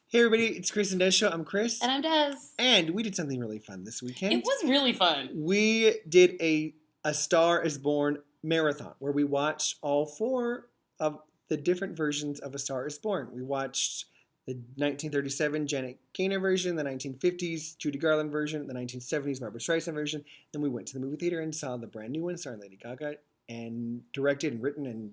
Hey everybody, it's Chris and Des Show. I'm Chris. And I'm Des. And we did something really fun this weekend. It was really fun. We did A Star is Born marathon where we watched all 4 of the different versions of A Star is Born. We watched the 1937 Janet Gaynor version, the 1950s Judy Garland version, the 1970s Barbra Streisand version. Then we went to the movie theater and saw the brand new one starring Lady Gaga and directed and written and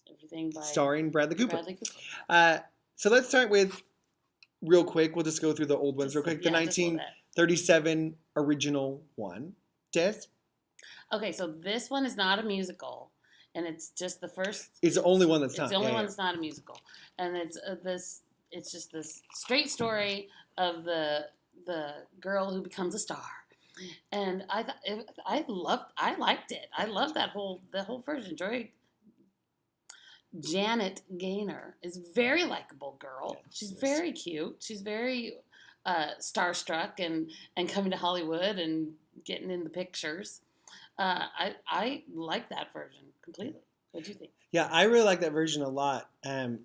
everything by starring Bradley Cooper. So let's start with real quick. We'll just go through the old ones real quick. The 1937 original one. Des? Okay, so this one is not a musical, and it's just the first. It's the only one that's not. It's the only one that's not a musical, and it's It's just this straight story of the girl who becomes a star, and I liked it. I loved the whole version. Janet Gaynor is a very likable girl. She's very cute. She's very starstruck and coming to Hollywood and getting in the pictures. I like that version completely. What do you think? Yeah, I really like that version a lot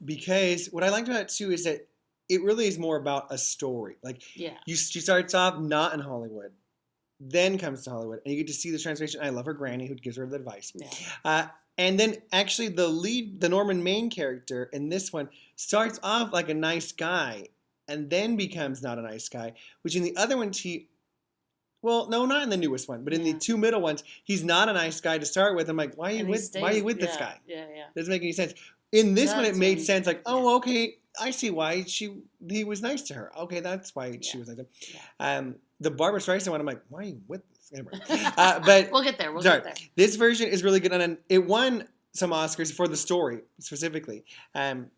because what I liked about it too is that it really is more about a story. Like, she starts off not in Hollywood, then comes to Hollywood, and you get to see the transformation. I love her granny who gives her the advice. Yeah. And then actually the Norman Maine character in this one starts off like a nice guy and then becomes not a nice guy, which in the other ones well, no, not in the newest one, but in the 2 middle ones, he's not a nice guy to start with. I'm like, why are you with this guy? Yeah. Doesn't make any sense. In this one, it made sense. Like, oh, okay, I see why he was nice to her. Okay, that's why she was like that. Yeah. The Barbra Streisand one, I'm like, why are you with this? Anyway. But we'll get there. We'll get there. This version is really good, and it won some Oscars for the story specifically. And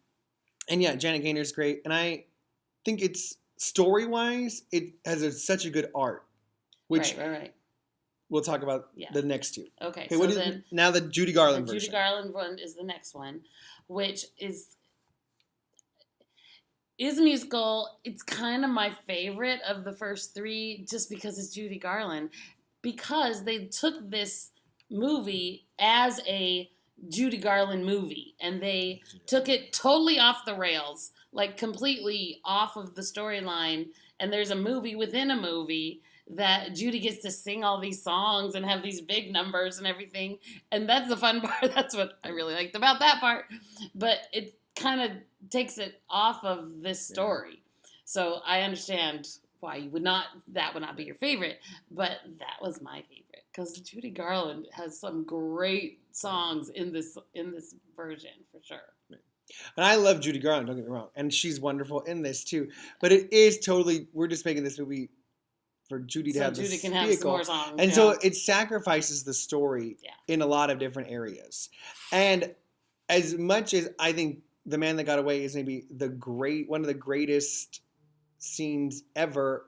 yeah, Janet Gaynor's great, and I think it's story-wise, it has such a good art. Which right. We'll talk about the next 2. Okay, so now the Judy Garland version. Judy Garland one is the next one, which is a musical. It's kind of my favorite of the first 3 just because it's Judy Garland. Because they took this movie as a Judy Garland movie and they took it totally off the rails, like completely off of the storyline. And there's a movie within a movie that Judy gets to sing all these songs and have these big numbers and everything. And that's the fun part. That's what I really liked about that part. But it kind of takes it off of this story. So I understand why that would not be your favorite. But that was my favorite because Judy Garland has some great songs in this version for sure. And I love Judy Garland, don't get me wrong. And she's wonderful in this too. But it is totally, we're just making this movie for Judy to have this vehicle. Have some more songs. And so it sacrifices the story in a lot of different areas. And as much as I think The Man That Got Away is maybe one of the greatest scenes ever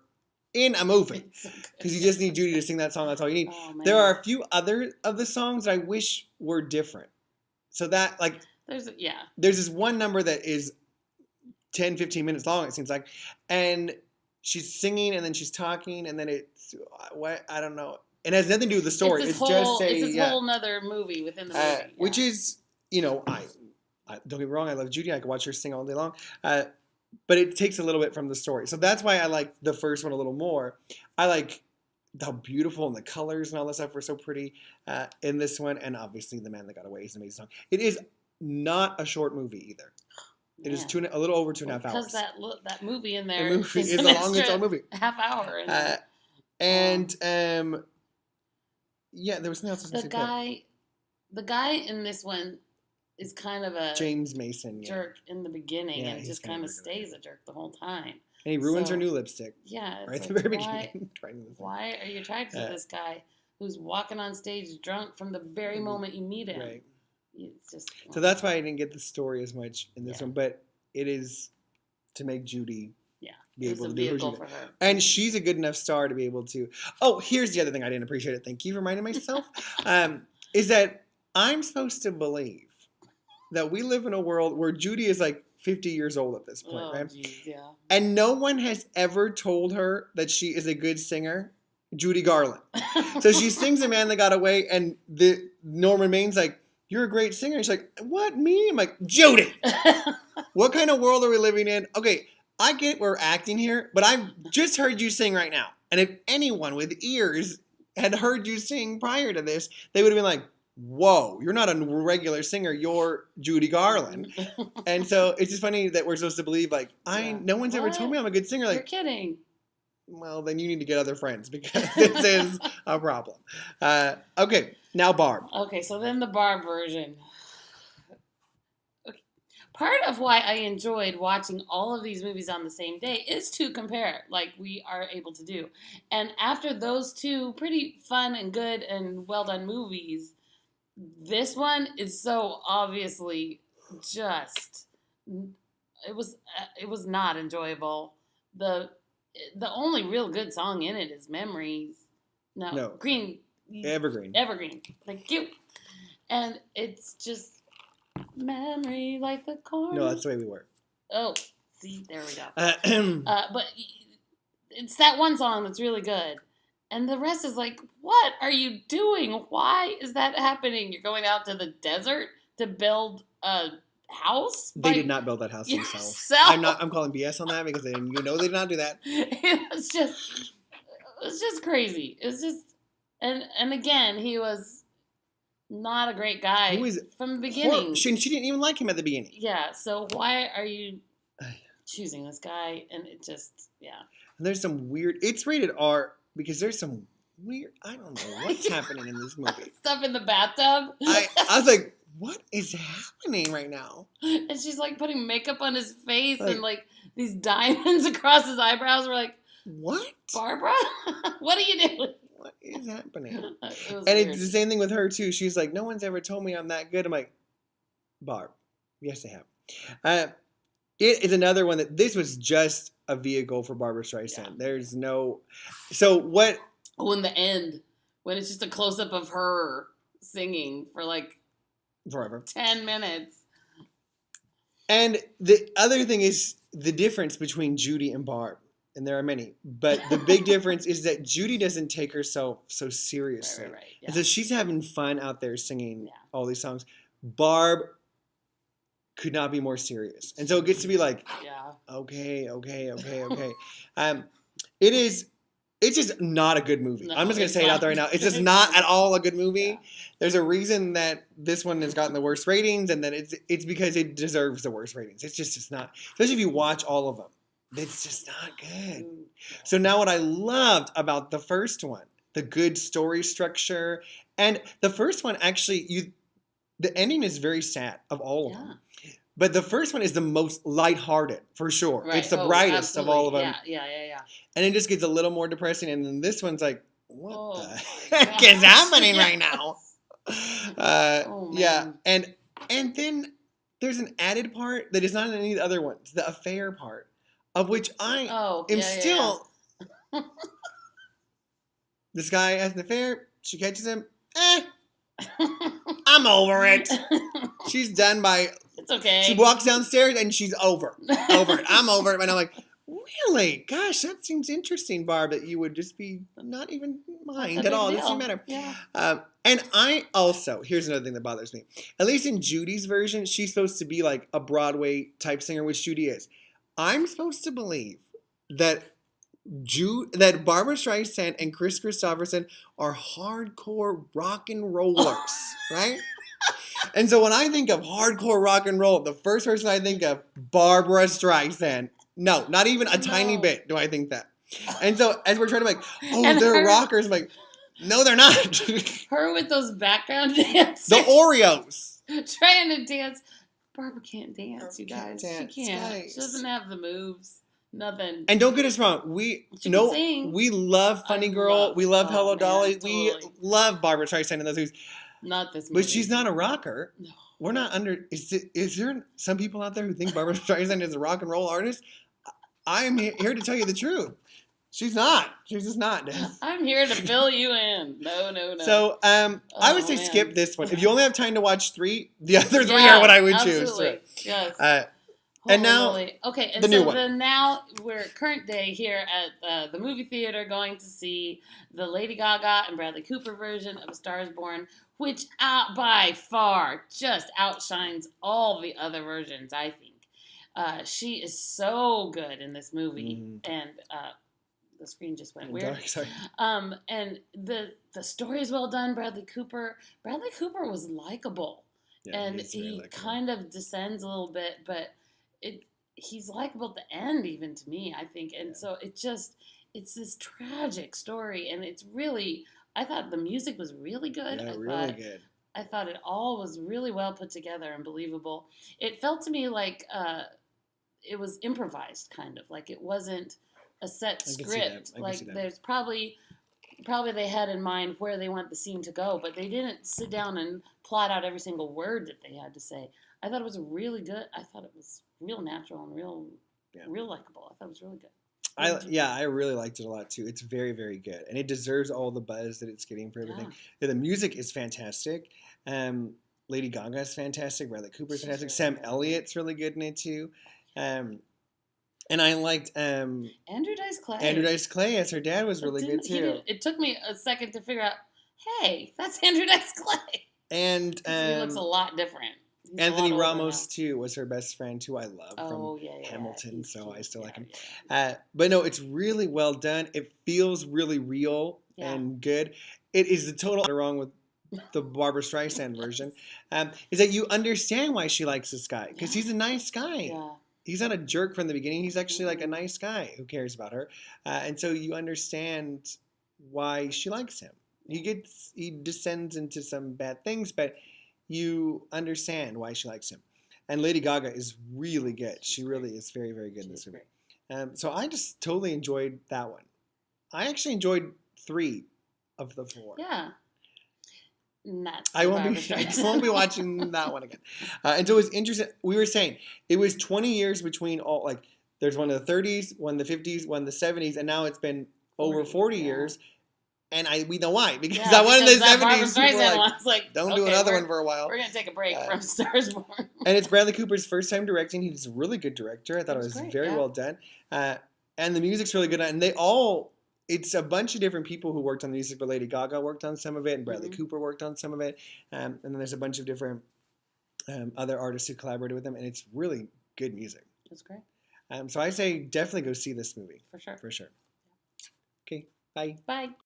in a movie. Because you just need Judy to sing that song, that's all you need. Oh, there are a few other of the songs that I wish were different. So that, like... There's this one number that is 10, 15 minutes long, it seems like. And she's singing and then she's talking and then it's what I don't know. It has nothing to do with the story. It's just this whole nother movie within the movie. Which is, I don't get me wrong, I love Judy. I could watch her sing all day long. But it takes a little bit from the story. So that's why I like the first one a little more. I like how beautiful and the colors and all that stuff were so pretty in this one. And obviously The Man That Got Away is an amazing song. It is not a short movie either. It is a little over 2.5 hours. Because that movie in there is the longest movie. Half hour. There was something else. The guy in this one is kind of a James Mason jerk in the beginning and just kind of stays a jerk the whole time. And he ruins her new lipstick. Yeah. Right at the very beginning. Why are you attracted to this guy who's walking on stage drunk from the very moment you meet him? Right. It's just, so that's why I didn't get the story as much in this one, but it is to make Judy be able to do her. And she's a good enough star to be able to. Oh, here's the other thing I didn't appreciate it. Thank you for reminding myself. Is that I'm supposed to believe that we live in a world where Judy is like 50 years old at this point, right? Geez, yeah. And no one has ever told her that she is a good singer. Judy Garland. So she sings "A Man That Got Away," and the Norman Main's like, "You're a great singer." She's like, "What, me?" I'm like, "Judy, what kind of world are we living in?" Okay, I get we're acting here, but I've just heard you sing right now. And if anyone with ears had heard you sing prior to this, they would have been like, whoa, you're not a regular singer, you're Judy Garland. And so it's just funny that we're supposed to believe, like, no one's ever told me I'm a good singer. Like, you're kidding. Well, then you need to get other friends because this is a problem. Okay, now Barb. Okay, so then the Barb version. Part of why I enjoyed watching all of these movies on the same day is to compare, like we are able to do. And after those two pretty fun and good and well done movies, this one is so obviously just it was not enjoyable. The only real good song in it is Memories. No. Green. Evergreen. Thank you. And it's just memory like the corn. No, that's the way we were. Oh, see, there we go. But it's that one song that's really good. And the rest is like, what are you doing? Why is that happening? You're going out to the desert to build a house? They did not build that house themselves. I'm calling BS on that because they did not do that. It was just crazy. It was just, and again, he was not a great guy. He was from the beginning. She didn't even like him at the beginning. Yeah. So why are you choosing this guy? And it just, yeah. And there's some weird. It's rated R because there's some weird. I don't know what's happening in this movie. Stuff in the bathtub. I was like, what is happening right now? And she's like putting makeup on his face and like these diamonds across his eyebrows. We're like, what? Barbara? What are you doing? What is happening? And weird. It's the same thing with her too. She's like, no one's ever told me I'm that good. I'm like, Barb, yes they have. It is another one that this was just a vehicle for Barbra Streisand. Yeah. There's no. So what? Oh, in the end, when it's just a close up of her singing for like forever 10 minutes. And the other thing is the difference between Judy and Barb. And there are many, but the big difference is that Judy doesn't take herself so seriously. Right. Yeah. And so she's having fun out there singing all these songs. Barb could not be more serious. And so it gets to be like, okay. It's just not a good movie. No, I'm just going to say it out there right now. It's just not at all a good movie. Yeah. There's a reason that this one has gotten the worst ratings, and that it's because it deserves the worst ratings. It's not, especially if you watch all of them. It's just not good. So now what I loved about the first one, the good story structure, and the first one actually, the ending is very sad of all of them. But the first one is the most lighthearted, for sure. Right. It's the brightest of all of them. Yeah. And it just gets a little more depressing. And then this one's like, what the heck is happening right now? Yeah. And then there's an added part that is not in any of the other ones, the affair part. Of which I am still. This guy has an affair. She catches him. I'm over it. She's done by. It's okay. She walks downstairs and she's over it. I'm over it. And I'm like, really? Gosh, that seems interesting, Barb, that you would just be not even mind at all. It doesn't matter. Yeah. And I also, here's another thing that bothers me. At least in Judy's version, she's supposed to be like a Broadway type singer, which Judy is. I'm supposed to believe that Barbra Streisand and Chris Christopherson are hardcore rock and rollers, right? And so when I think of hardcore rock and roll, the first person I think of, Barbra Streisand. No, not even a tiny bit do I think that. And so as we're trying to they're rockers, I'm like, no, they're not. Her with those background dancers. The Oreos. Trying to dance. Barbara can't dance, you guys. She can't. She doesn't have the moves. Nothing. And don't get us wrong. We love Funny Girl. We love Hello Dolly. Totally. We love Barbra Streisand in those movies. Not this movie. But she's not a rocker. No. We're not under. Is there some people out there who think Barbra Streisand is a rock and roll artist? I am here to tell you the truth. She's not. She's just not. I'm here to fill you in. No. So, I would say skip this one. If you only have time to watch 3, the other 3 are what I would choose. Absolutely. Yes. And now, okay, and the new one. Then now we're current day here at the movie theater going to see the Lady Gaga and Bradley Cooper version of A Star Is Born, which by far just outshines all the other versions, I think. She is so good in this movie, Mm. and the screen just went weird. Dark, sorry. And the story is well done. Bradley Cooper was likable, Yeah, and he's very he likable. kind of descends a little bit, but he's likable at the end, even to me, I think. And so it's this tragic story, and it's really. I thought the music was really good. Yeah, really good. I thought it all was really well put together and believable. It felt to me like it was improvised, kind of like it wasn't a set script. Like there's probably they had in mind where they want the scene to go, but they didn't sit down and plot out every single word that they had to say. I thought it was really good. I thought it was real natural and real likable. I thought it was really good. I really liked it a lot too. It's very, very good, and it deserves all the buzz that it's getting for everything. Yeah, the music is fantastic. Lady Gaga is fantastic. Bradley Cooper's fantastic. Sam Elliott's really good in it too. And I liked Andrew Dice Clay. Andrew Dice Clay as her dad was really good too. It took me a second to figure out, hey, that's Andrew Dice Clay. And he looks a lot different. He's Anthony Ramos too was her best friend, who I love from Hamilton, He's so cute. I still like him. Yeah. But no, it's really well done. It feels really real and good. It is the total wrong with the Barbara Streisand version. Is that you understand why she likes this guy, because he's a nice guy. Yeah. He's not a jerk from the beginning. He's actually like a nice guy who cares about her, and so you understand why she likes him. He descends into some bad things, but you understand why she likes him. And Lady Gaga is really good. She really is very, very good in this movie. So I just totally enjoyed that one. I actually enjoyed 3 of the 4. Yeah. I won't be watching that one again. And so it was interesting. We were saying it was 20 years between all, like, there's one in the 30s, one in the 50s, one in the 70s, and now it's been over 40 years. And we know why, because that one in the 70s, people were like, don't do another one for a while. We're going to take a break from Stars Born. And it's Bradley Cooper's first time directing. He's a really good director. I thought it was very well done. And the music's really good. And it's a bunch of different people who worked on the music, but Lady Gaga worked on some of it, and Bradley Cooper worked on some of it. And then there's a bunch of different other artists who collaborated with them, and it's really good music. It's great. So I say definitely go see this movie. For sure. For sure. Okay, bye. Bye.